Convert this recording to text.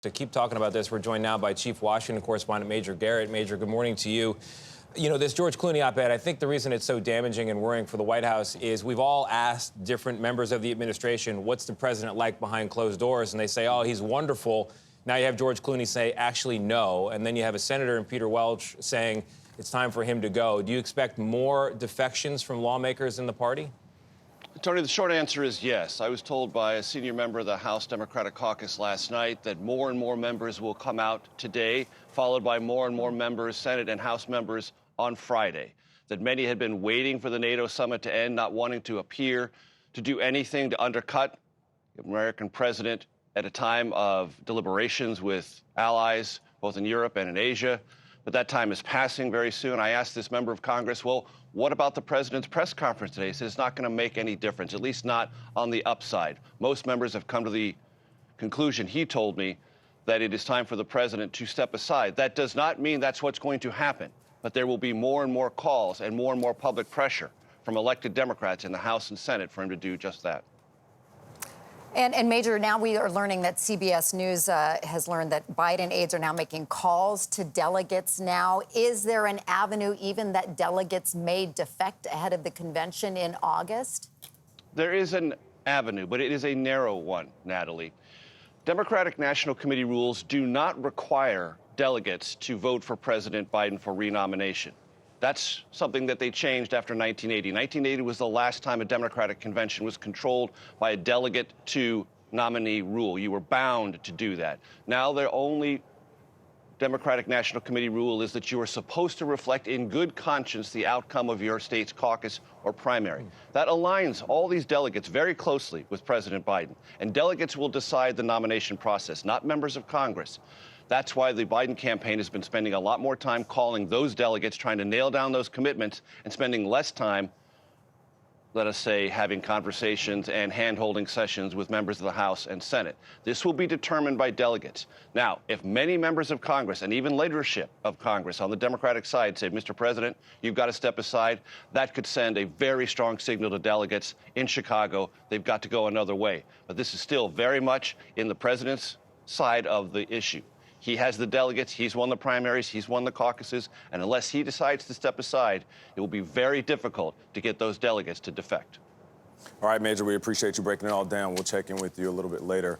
To keep talking about this, we're joined now by Chief Washington Correspondent Major Garrett. Major, good morning to you. You know, this George Clooney op-ed, I think the reason it's so damaging and worrying for the White House is we've all asked different members of the administration, what's the president like behind closed doors? And they say, oh, he's wonderful. Now you have George Clooney say, actually, no. And then you have a senator in Peter Welch saying it's time for him to go. Do you expect more defections from lawmakers in the party? Tony, the short answer is yes. I was told by a senior member of the House Democratic Caucus last night that more and more members will come out today, followed by more and more members, Senate and House members, on Friday. That many had been waiting for the NATO summit to end, not wanting to appear to do anything to undercut the American president at a time of deliberations with allies, both in Europe and in Asia. But that time is passing very soon. I asked this member of Congress, well, what about the president's press conference today? He said it's not going to make any difference, at least not on the upside. Most members have come to the conclusion, he told me, that it is time for the president to step aside. That does not mean that's what's going to happen, but there will be more and more calls and more public pressure from elected Democrats in the House and Senate for him to do just that. And Major, now we are learning that CBS News has learned that Biden aides are now making calls to delegates now. Is there an avenue even that delegates may defect ahead of the convention in August? There is an avenue, but it is a narrow one, Natalie. Democratic National Committee rules do not require delegates to vote for President Biden for renomination. That's something that they changed after 1980. 1980 was the last time a Democratic convention was controlled by a delegate to nominee rule. You were bound to do that. Now their only Democratic National Committee rule is that you are supposed to reflect in good conscience the outcome of your state's caucus or primary. That aligns all these delegates very closely with President Biden. And delegates will decide the nomination process, not members of Congress. That's why the Biden campaign has been spending a lot more time calling those delegates, trying to nail down those commitments, and spending less time, let us say, having conversations and hand-holding sessions with members of the House and Senate. This will be determined by delegates. Now, if many members of Congress and even leadership of Congress on the Democratic side say, Mr. President, you've got to step aside, that could send a very strong signal to delegates in Chicago. They've got to go another way. But this is still very much in the president's side of the issue. He has the delegates, he's won the primaries, he's won the caucuses, and unless he decides to step aside, it will be very difficult to get those delegates to defect. All right, Major, we appreciate you breaking it all down. We'll check in with you a little bit later.